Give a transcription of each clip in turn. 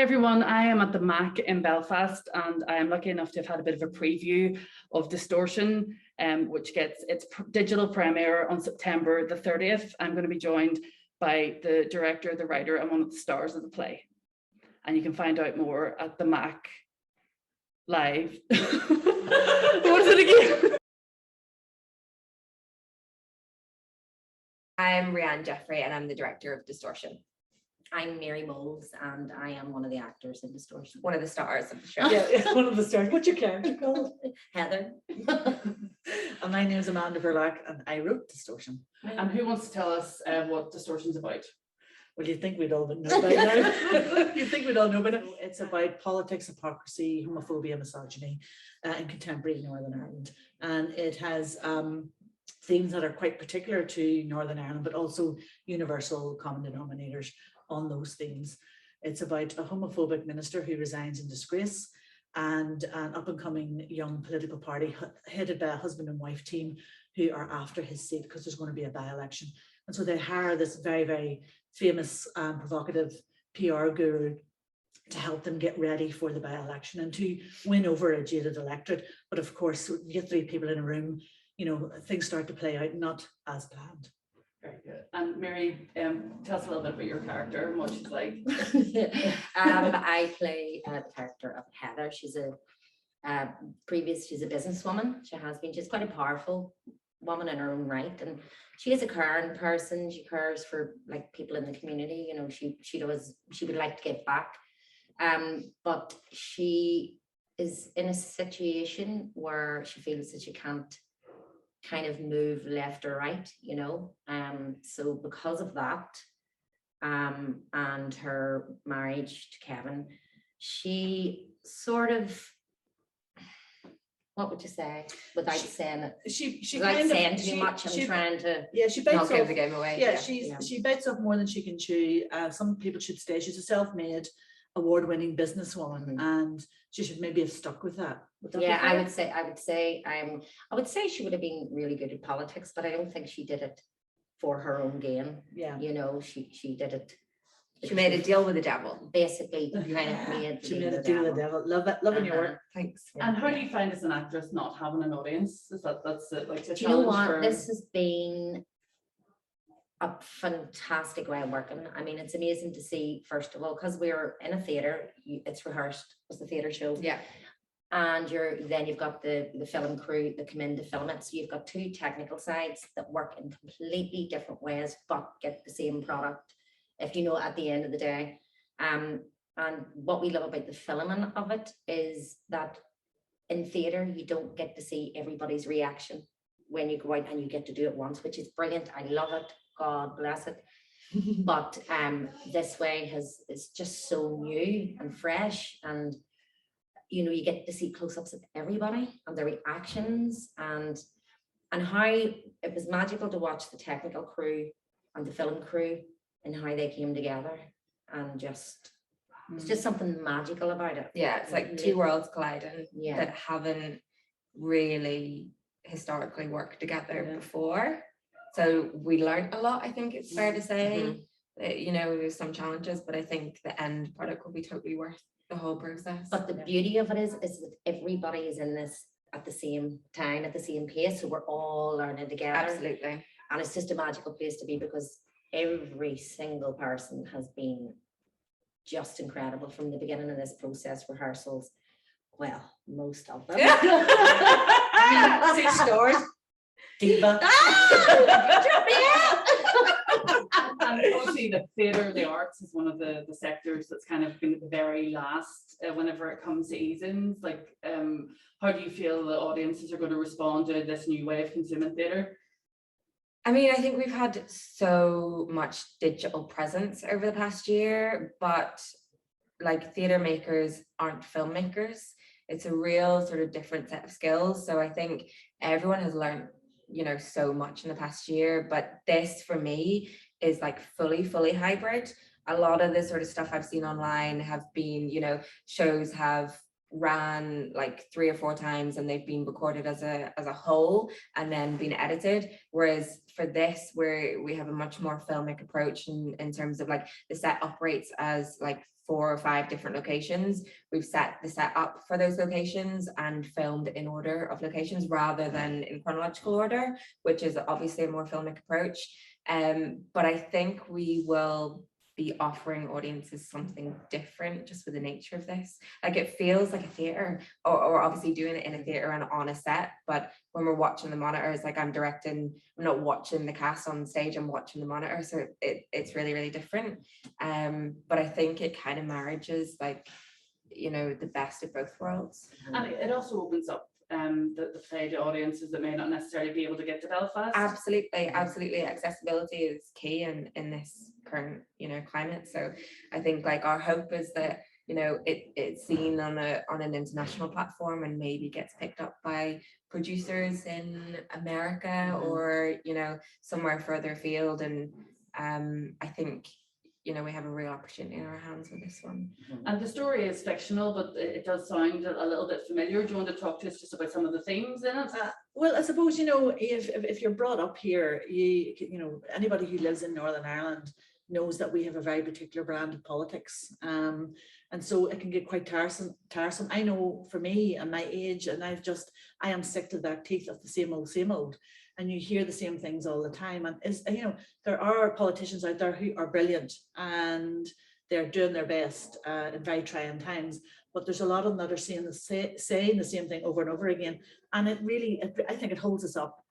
Hi everyone, I am at the MAC in Belfast and I am lucky enough to have had a bit of a preview of Distortion, which gets its digital premiere on September the 30th. I'm going to be joined by the director, the writer and one of the stars of the play. And you can find out more at the MAC live. What is it again? I'm Rhiann Jeffrey and I'm the director of Distortion. I'm Mary Moulds and I am one of the actors in Distortion. One of the stars of the show. Yeah, one of the stars. What's your character called? Heather. And my name is Amanda Verlaque and I wrote Distortion. And who wants to tell us what Distortion's about? Well, you think we'd all know by now. You think we'd all know by now. It's about politics, hypocrisy, homophobia, misogyny in contemporary Northern Ireland. And it has themes that are quite particular to Northern Ireland, but also universal common denominators on those themes. It's about a homophobic minister who resigns in disgrace and an up-and-coming young political party headed by a husband and wife team who are after his seat because there's going to be a by-election. And so they hire this very, very famous provocative PR guru to help them get ready for the by-election and to win over a jaded electorate. But of course, you get 3 people in a room, you know, things start to play out not as planned. Very good. And Mary, tell us a little bit about your character and what she's like. I play the character of Heather. She's a she's a businesswoman. She's quite a powerful woman in her own right, and she is a caring person. She cares for like people in the community. You know, she would like to give back, but she is in a situation where she feels that she can't kind of move left or right, you know, so because of that and her marriage to Kevin, she sort of, what would you say without saying it? She without kind saying of, too much. I'm trying to she bites not give off the game away. Yeah, she bites off more than she can chew. Some people should say she's a self-made, award-winning businesswoman, and she should maybe have stuck with that. Yeah, I would say she would have been really good at politics, but I don't think she did it for her own gain. Yeah, you know, she did it. She made a deal with the devil, basically. Kind of made a deal with the devil. Love it, loving your work. Thanks. And how do you find as an actress not having an audience? Is that's it? Like, do you know what? This has been a fantastic way of working. I mean, it's amazing to see, first of all, because we're in a theatre, it's rehearsed as the theatre show. Yeah. And then you've got the film crew that come in to film it. So you've got 2 technical sides that work in completely different ways, but get the same product, if you know, at the end of the day. And what we love about the filming of it is that in theatre, you don't get to see everybody's reaction when you go out, and you get to do it once, which is brilliant. I love it. God bless it. But this way is just so new and fresh, and you know, you get to see close-ups of everybody and their reactions, and how it was magical to watch the technical crew and the film crew and how they came together, and just it's just something magical about it. Yeah, it's like 2 worlds colliding that haven't really historically worked together before. So we learned a lot, I think it's fair to say. That, you know, there's some challenges, but I think the end product will be totally worth the whole process. But the beauty of it is that everybody is in this at the same time, at the same pace, so we're all learning together. Absolutely. And it's just a magical place to be, because every single person has been just incredible from the beginning of this process, rehearsals. Well, most of them. 6 stars. Diva. And obviously the theatre, the arts is one of the sectors that's kind of been at the very last whenever it comes to ease-ins. Like, how do you feel the audiences are going to respond to this new way of consuming theatre? I mean, I think we've had so much digital presence over the past year, but like theatre makers aren't filmmakers. It's a real sort of different set of skills. So I think everyone has learned, you know, so much in the past year, but this for me is like fully hybrid. A lot of the sort of stuff I've seen online have been, you know, shows have ran like 3 or 4 times, and they've been recorded as a whole and then been edited. Whereas for this, we have a much more filmic approach in terms of like the set operates as like 4 or 5 different locations. We've set the set up for those locations and filmed in order of locations rather than in chronological order, which is obviously a more filmic approach. But I think we will be offering audiences something different just with the nature of this. Like it feels like a theatre, or obviously doing it in a theatre and on a set, but when we're watching the monitors, like I'm not watching the cast on stage, I'm watching the monitor, so it's really, really different. But I think it kind of marriages like, you know, the best of both worlds. And it also opens up the play to audiences that may not necessarily be able to get to Belfast. Absolutely. Accessibility is key in this current, you know, climate. So I think like our hope is that, you know, it's seen on an international platform and maybe gets picked up by producers in America or, you know, somewhere further afield. And I think, you know, we have a real opportunity in our hands with this one. And the story is fictional, but it does sound a little bit familiar. Do you want to talk to us just about some of the themes in it? Well, I suppose, you know, if you're brought up here, you know, anybody who lives in Northern Ireland knows that we have a very particular brand of politics. And so it can get quite tiresome. I know for me and my age, and I am sick to their teeth of the same old. And you hear the same things all the time. And you know, there are politicians out there who are brilliant and they're doing their best in very trying times. But there's a lot of them that are saying the same thing over and over again. And I think it holds us up.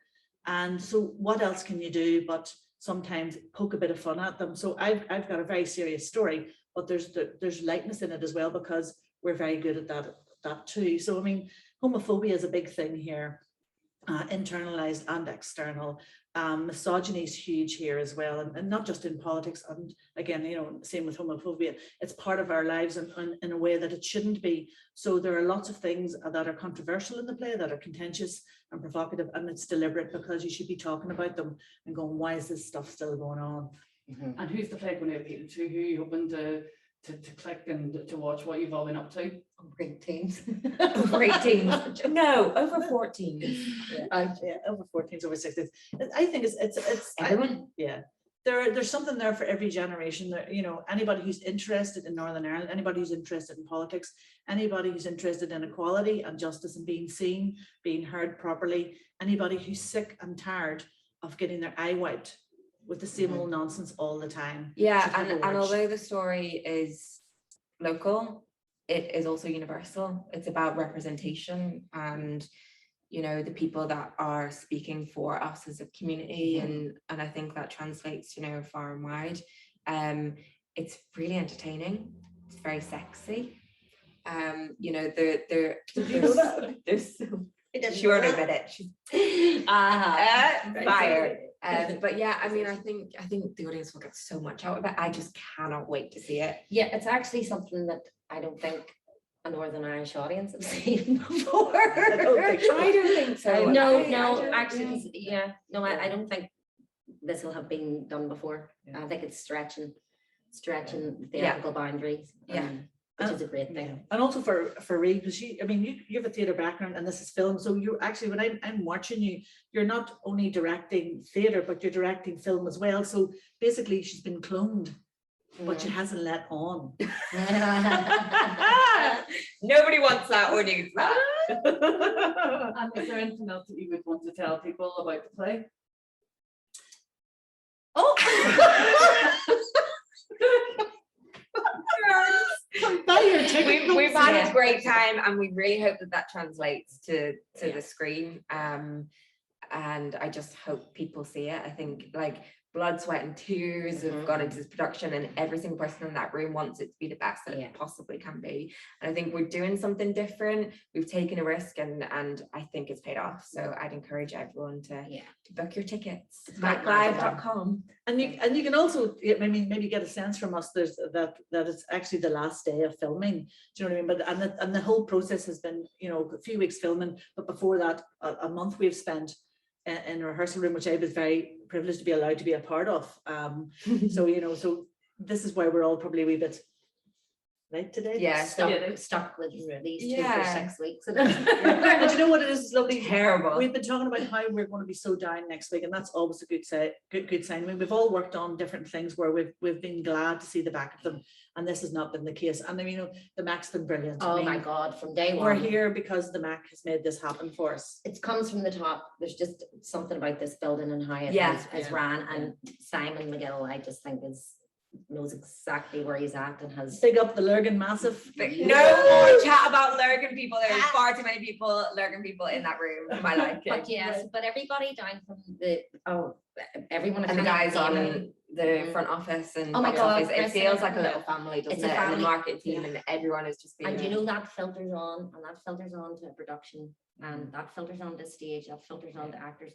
And so what else can you do but sometimes poke a bit of fun at them? So I've got a very serious story, but there's lightness in it as well, because we're very good at that too. So I mean, homophobia is a big thing here. Internalized and external. Misogyny is huge here as well, and not just in politics. And again, you know, same with homophobia. It's part of our lives in a way that it shouldn't be. So there are lots of things that are controversial in the play, that are contentious and provocative, and it's deliberate because you should be talking about them and going, why is this stuff still going on? And who's the play going to appeal to? Who are you hoping to click and to watch? What you've all been up to? Over 18s. Over 18s. No, over 14s. Yeah, over 14s, over 60s. I think it's Everyone. There's something there for every generation. That, you know, anybody who's interested in Northern Ireland, anybody who's interested in politics, anybody who's interested in equality and justice and being seen, being heard properly, anybody who's sick and tired of getting their eye wiped with the same old nonsense all the time. Yeah, and although the story is local, it is also universal. It's about representation and, you know, the people that are speaking for us as a community, and I think that translates, you know, far and wide. It's really entertaining. It's very sexy. You know, there's so she won't admit it. She's fired. But yeah, I mean, I think the audience will get so much out of it. I just cannot wait to see it. Yeah, it's actually something that I don't think a Northern Irish audience have seen before. I don't think so. I don't think this will have been done before. I think it's stretching theatrical boundaries. Which is a great thing. Yeah. And also for Rhiann, because you have a theatre background and this is film, so you actually, when I'm watching you, you're not only directing theatre, but you're directing film as well. So basically she's been cloned, but she hasn't let on. Nobody wants that or needs that. And is there anything else that you would want to tell people about the play? We've had a great time, and we really hope that translates to the screen. And I just hope people see it. I think like blood, sweat and tears have gone into this production, and every single person in that room wants it to be the best that it possibly can be. And I think we're doing something different. We've taken a risk, and I think it's paid off. So I'd encourage everyone to book your tickets. MacLive.com. And you can also, I mean, maybe get a sense from us that it's actually the last day of filming. Do you know what I mean? But the whole process has been, you know, a few weeks filming, but before that, a month we've spent in a rehearsal room, which I was very privileged to be allowed to be a part of. So, you know, so this is why we're all probably a wee bit right today. Yeah, Stuck with these two Yeah. for 6 weeks. And do you know what it is? It's lovely. Terrible. We've been talking about how we're going to be so down next week, and that's always a good sign. I mean, we've all worked on different things where we've been glad to see the back of them, and this has not been the case. And you know, the Mac's been brilliant. I Oh mean, my God, from day one. we're here because the Mac has made this happen for us. It comes from the top. There's just something about this building and how it has ran. And Simon McGill, I just think knows exactly where he's at and has. Big up the Lurgan Massive. No more chat about Lurgan people. There's far too many people, Lurgan people in that room for my liking. But yes, but everybody down from everyone And the guys on the front office and Oh my back God, office, it feels like a little family, doesn't It's a it? And the family. market team and everyone is just being. And you know that filters on, and that filters on to production, and that filters on to stage, that filters on to actors,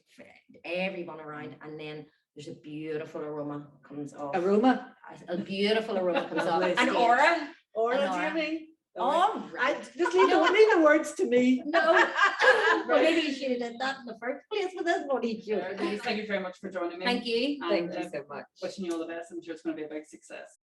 everyone around, and then there's a beautiful aroma comes off. Aroma. A beautiful aroma comes off. Lovely. An stage. aura. Aura, An aura. Jamie. All I right. just leave the words to me. No, well, maybe you should have done that in the first place with this one. Thank you very much for joining me. Thank you. And, Thank you so much. Wishing you all the best. I'm sure it's going to be a big success.